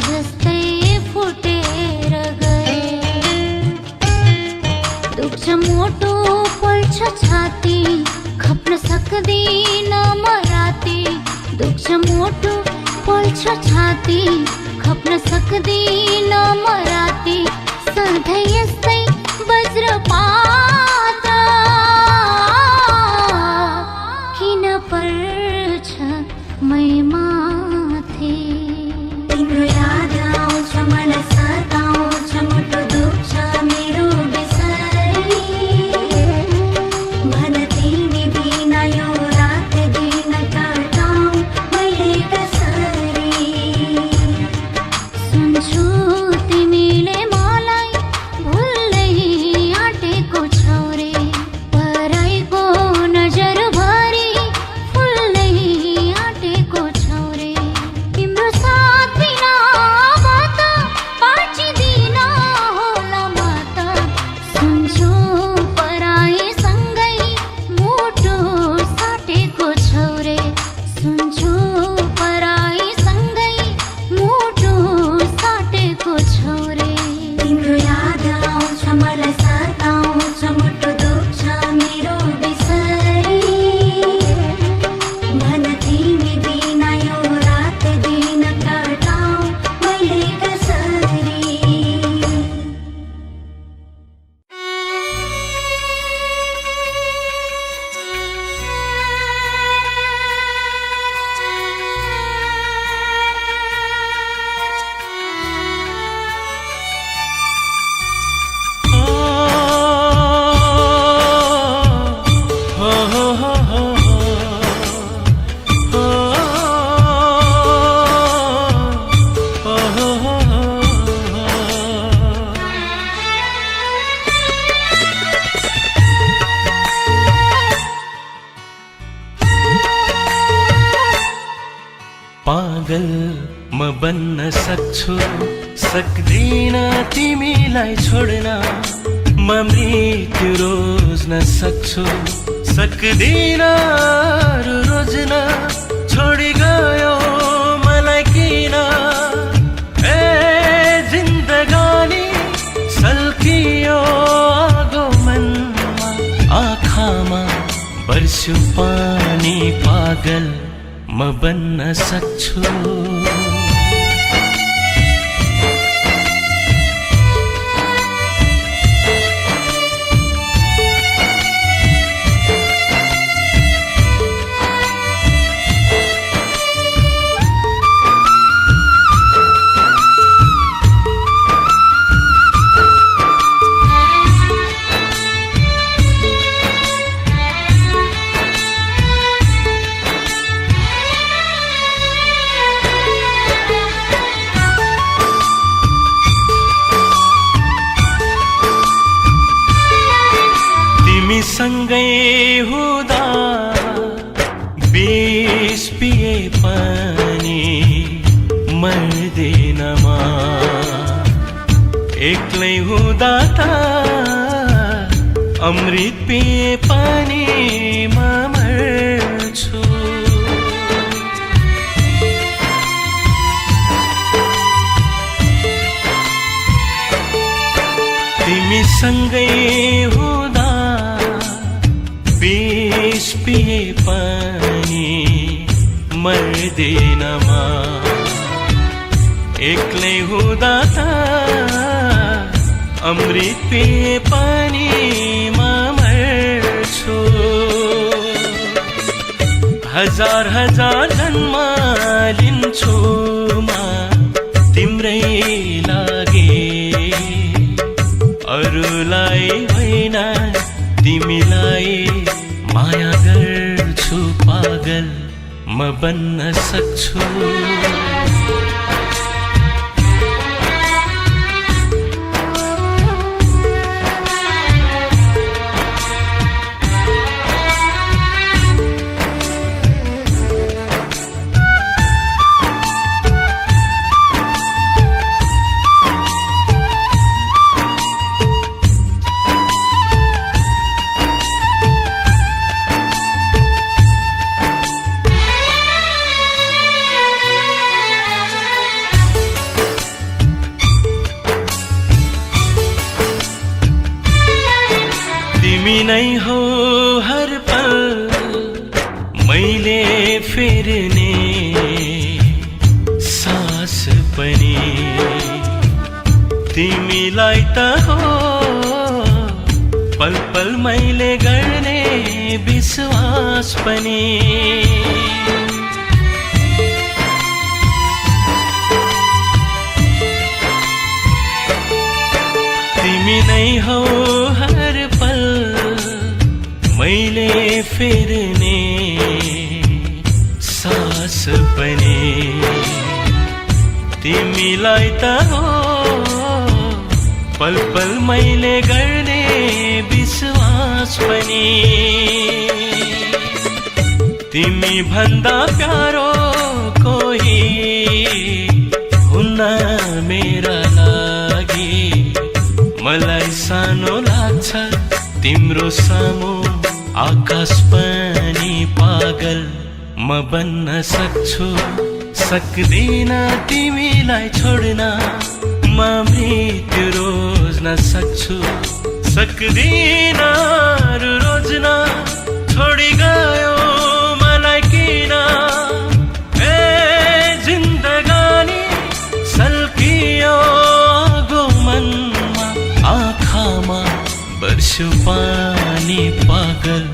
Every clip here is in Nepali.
जस्तै फुटेर गए। दुख्छ मोटो पल्छ छाती, खप्न सक्दिन म राती। दुख्छ मोटो पल्छ छाती, खप्न सक्दिन म राती। सधैँ यस्तै वज्रपात किन पर्छ मै माथि। तिम्रो याद आउँछ मलाई सताउँछ, मुटु दुख्छ मेरो बेसरी। भन तिमी बिना यो रात दिन काटौँ मैले कसरी। सुन्छु तिमीले मलाई भुल्दै आँटेको छौ रे। पराइको नजर भरी फुल्दै आँटेको छौ रे। तिम्रो साथ बिना बात बाँचिदिन होला म त। सुन्छु पराइसँगै मुटु साटेको छौ रे। सुन्छु पराइसँगै मुटु साटेको छौ रे। तिम्रो याद आउँछ मलाई सताउँछ, मुटु दुख्छ मेरो बेसरी। भन तिमी बिना यो रात दिन काटौँ मैले कसरी। पागल म बन्न सक्छु, सक्दिन तिमीलाई छोड्न। म मृत्यु रोज्न सक्छु, सक्दिन रोज्न। छोडी गयो मलाई किन ए जिन्दगानी। सल्कियो आगो मनमा, आँखामा बर्स्यो पानी। पागल म बन्न सक्छु। सँगै हुँदा विष पिए पनि मर्दैन म। एक्लै हुँदा त अमृत पिए पनि म मर्छु। तिमी सँगै हुँदा विष पिए पनि मर्दैन म। एक्लै हुँदा त अमृत पिए पनि म मर्छु। हजार हजार जन्म लिन्छु म तिम्रै लागि। अरूलाई होइन तिमीलाई माया गर्छु। पागल म बन्न सक्छु। नै हो हर पल मैले फेर्ने सास पनि, तिमीलाई त हो पल पल मैले गर्ने विश्वास पनि। तिमी नै हौ हर पल मैले फेर्ने सास पनि, तिमीलाई त हो पल पल मैले गर्ने विश्वास पनि। तिमी भन्दा प्यारो कोही हुन्न मेरा लागि, मलाई सानो लाग्छ तिम्रो सामु आकाश पनि पागल म बन्न सक्छु, सक्दिन तिमीलाई छोड्न म मृत्यु रोज्न सक्छु, सक्दिन रोज्न छोडी गयो मलाई किन ए जिन्दगानी सल्कियो गो मनमा आँखामा बर्स्यो पानी पागल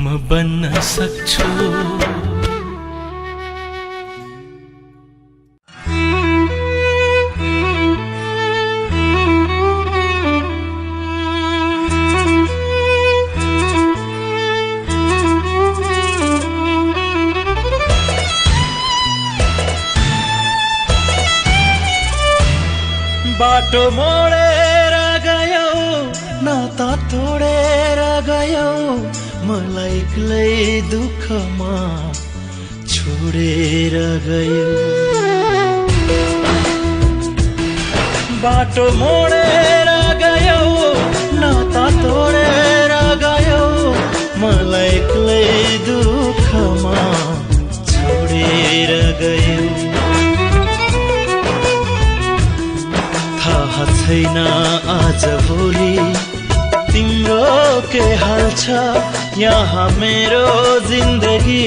म बन्न सक्छु। बाटो मोडेर गयो नाता तोडेर गयो, मलाई एक्लै दुःखमा छोडेर गयो। बाटो मोडेर गयो नाता तोडेर गयो, मलाई एक्लै दुःखमा छोडेर गयो। थाहा छैन आज भोलि तिम्रो के हाल छ, यहाँ मेरो जिन्दगी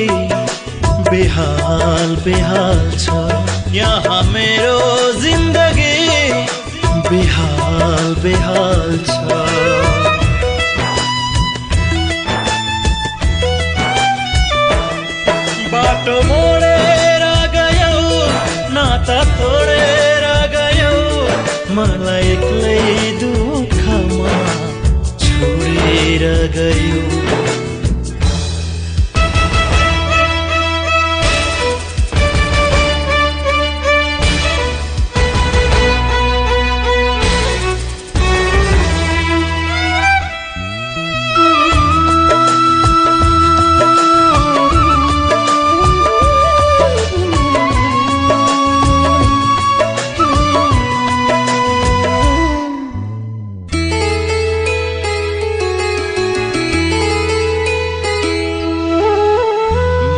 बेहाल बेहाल छ, यहाँ मेरो जिन्दगी बेहाल बेहाल छ। बाटो मोडेर गयो नाता तोडेर गयो, मलाई एक्लै दुःखमा छोडेर गयो।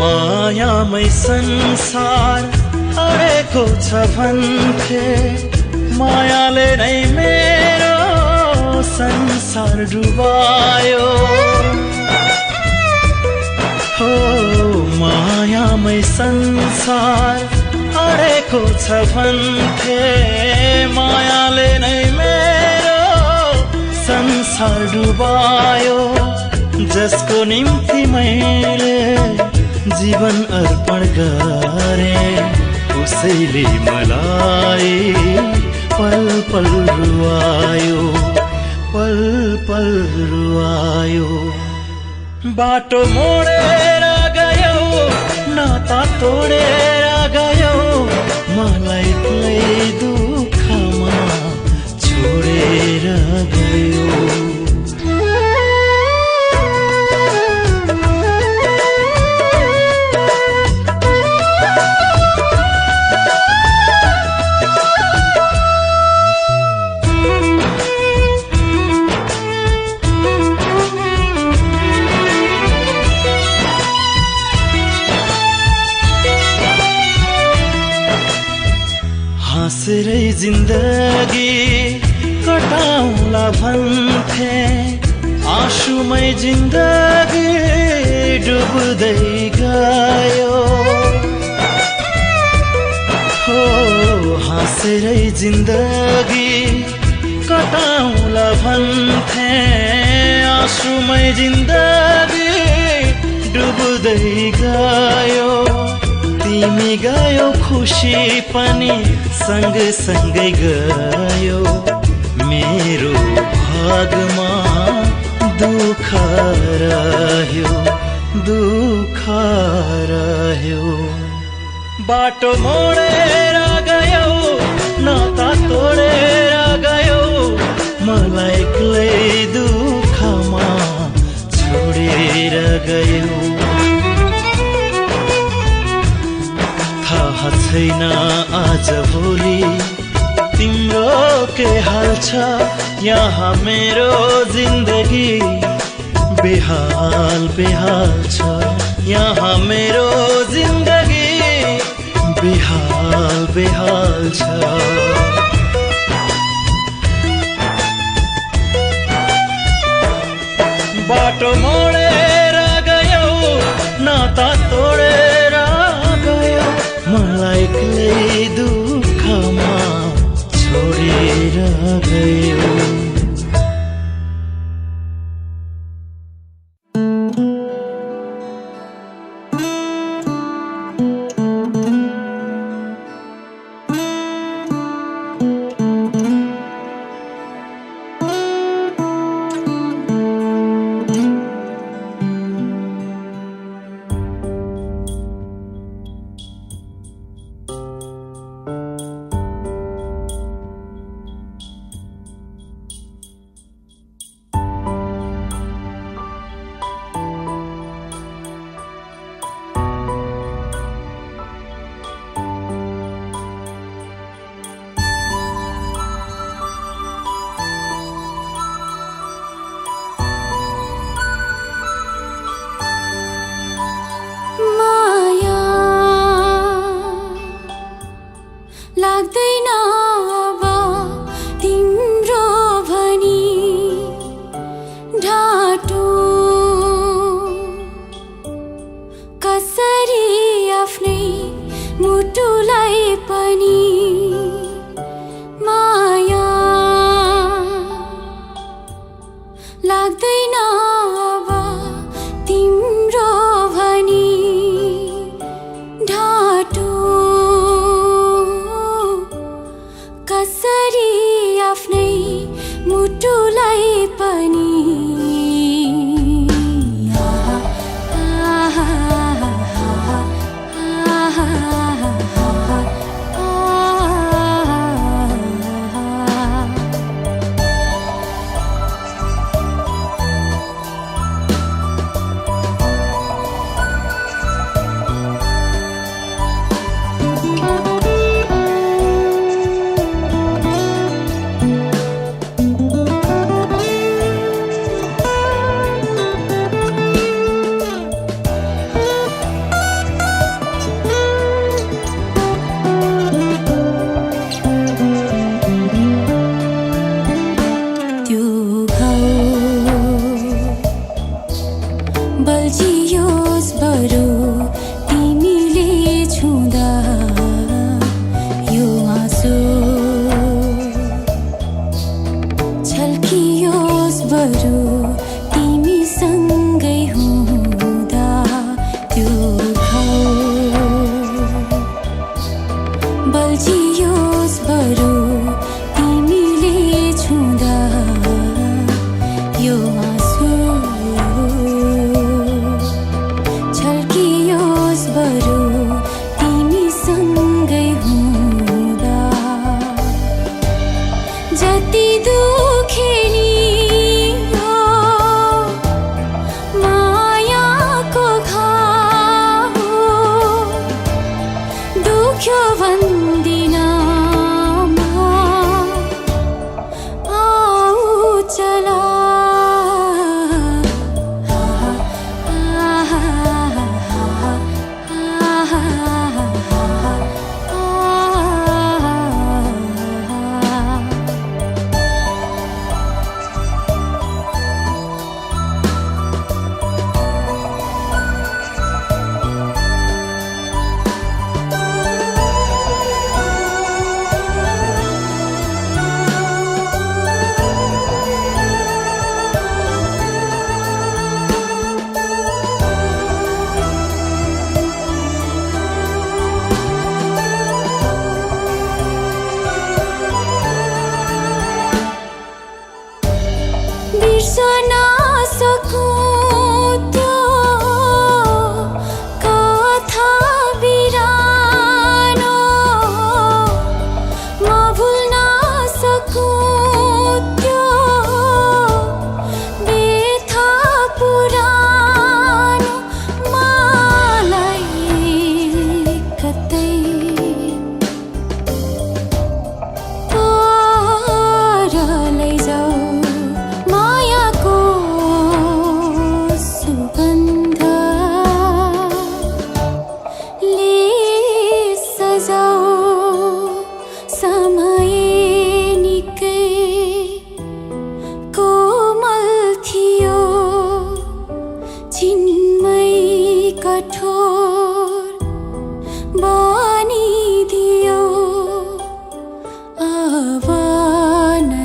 मायामै संसार अडेको छ भन्थे, मायाले नै मेरो संसार डुबायो। हो मायामै संसार अडेको छ भन्थे, मायाले नै मेरो संसार डुबायो। जसको निम्ति मैले जीवन अर्पण गरे, उसैले मलाई पल पल रुवायो, पल पल रुवायो। बाटो मोडेर गयो नाता तोडेर गयो, मलाई एक्लै दुःखमा छोडेर गयो। हाँसेरै जिन्दगी कटाउला भन्थे, आँसुमै जिन्दगी डुब्दै गयो हो हाँसेरै जिन्दगी कटाउला भन्थे आँसुमै जिन्दगी डुब्दै गयो तिमी गयो खुसी पनि सँगसँगै गयो मेरो भागमा दुःख रह्यो बाटो मोडेर गयो नाता तोडेर गयो मलाई एक्लै दुःखमा छोडेर गयो थाहा छैन आज भोलि तिम्रो के हाल छ यहाँ मेरो जिन्दगी बेहाल छ यहाँ मेरो जिन्दगी बेहाल छ बाटो मोडेर गयो नाता तोडेर गयो मलाई एक्लै दुःखमा छोडेर गयो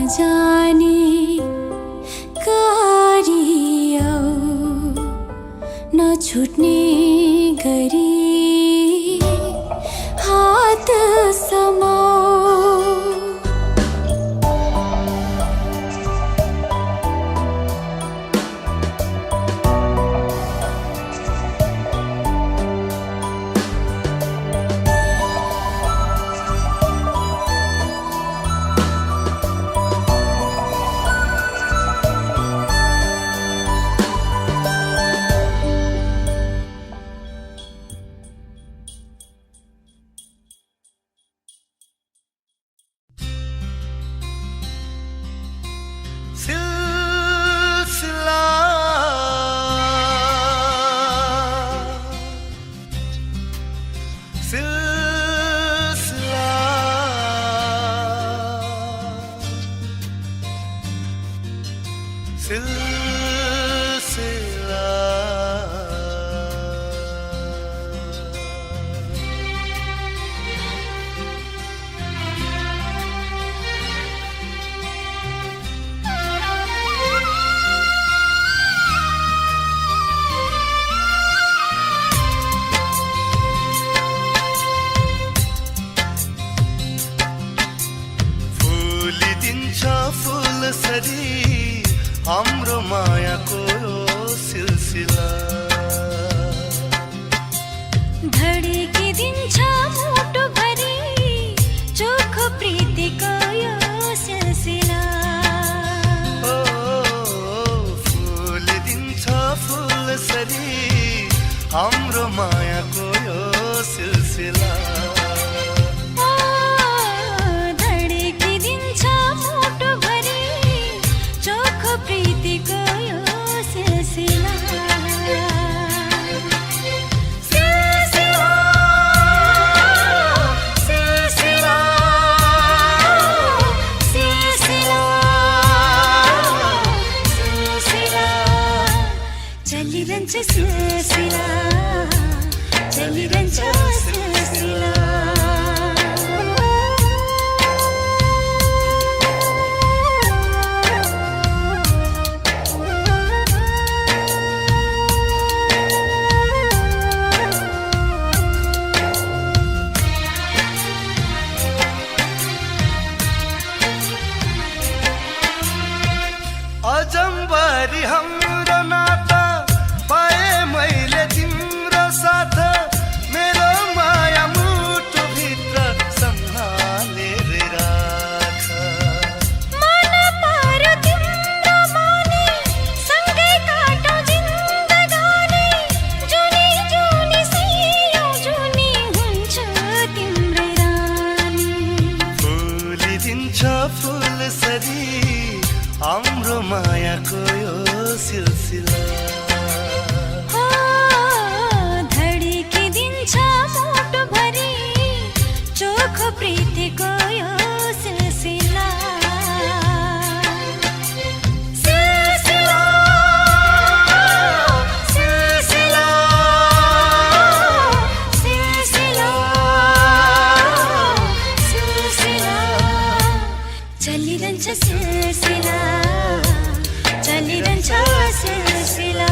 नजाने कारियो नछुट्ने गरी हात समाऊ। सिलसिला सिलसिला सिलसिला फुलसरी हाम्रो मायाको यो सिलसिला धड्किदिन्छ मुटुभरि चोखो प्रीतिको यो सिलसिला। ओ फुलिदिन्छ फुलसरी हाम्रो मायाको यो सिलसिला प्रीतिको यो सिलसिला। सिलसिला सिलसिला सिलसिला चलिरहन्छ सिलसिला चलिरहन्छ सिलसिला। अजम्बरी हाम्रो नाता पाए मैले तिम्रो साथ मेरो माया मुटु भित्र सम्हालेर राख। मन पर्यो तिम्रो माने सँगै काटौँ जिन्दगानी जुनी जुनी सयौँ जुनी हुन्छ तिम्रै रानी। फुलिदिन्छ फुलसरी हाम्रो मायाको यो सिलसिला धड्किदिन्छ मुटुभरि चोखो प्रीतिको यो सिलसिला। सिलसिला सिलसिला सिलसिला सिलसिला चलिरहन्छ सिलसिला चलिरहन्छ सिलसिला।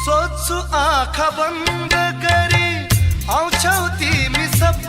सोच्छु आँखा बन्द गरी आउँछौ तिमी सब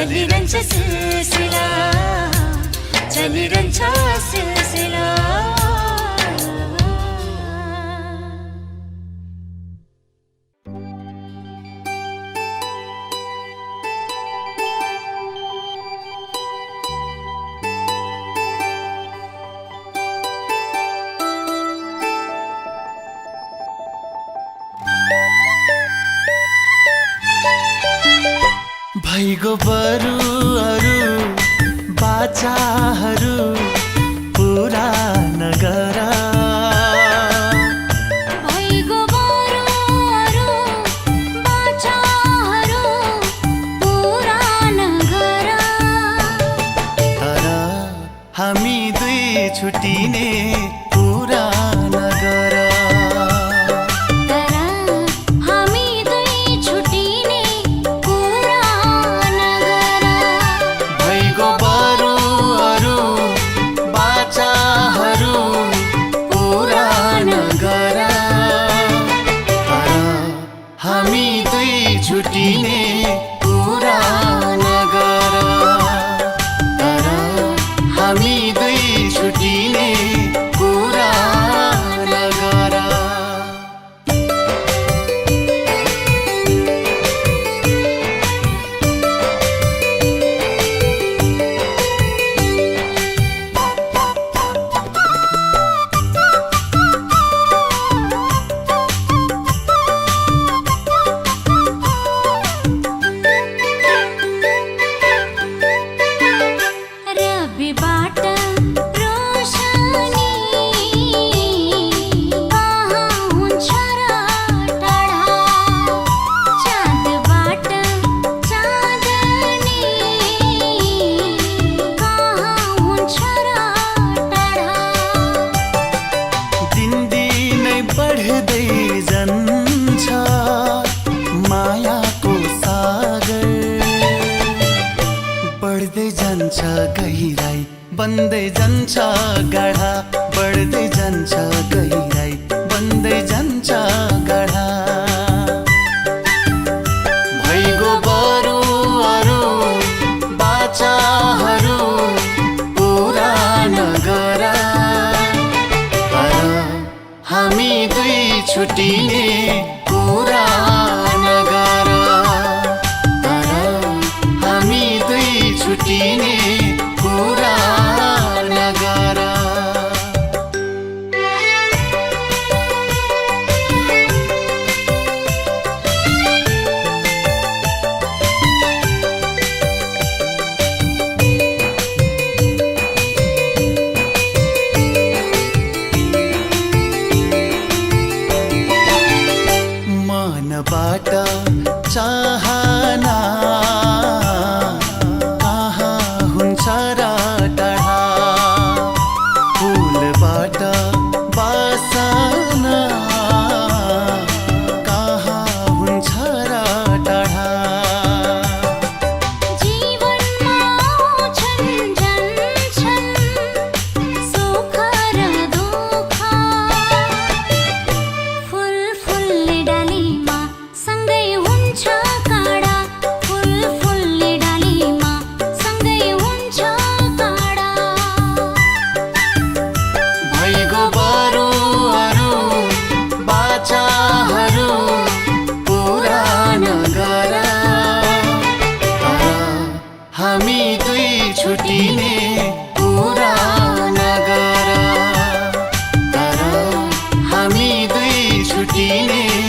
चलिरहन्छ सिलसिला चलिरहन्छ सिलसिला भइगो बरुहरू बाचाहरू पुरा नगर भइगो बरुहरू बाचाहरू पुरा नगर तर हामी दुई छुटिने पुरा नगर छुटिने पुरा नगर तर हामी दुई छुटिने पुरा नगर गहिराई बन्दै जान्छ गाढा बढ्दै जान्छ गहिराई बन्दै जान्छ गाढा भइगो बरुहरू बाचाहरू पुरा नगर तर हामी दुई छुटिने पुरा नगर तर हामी दुई छुटिने पुरा नगर मनबाट चाहना छुटिने पुरा नगर तर हामी दुई छुटिने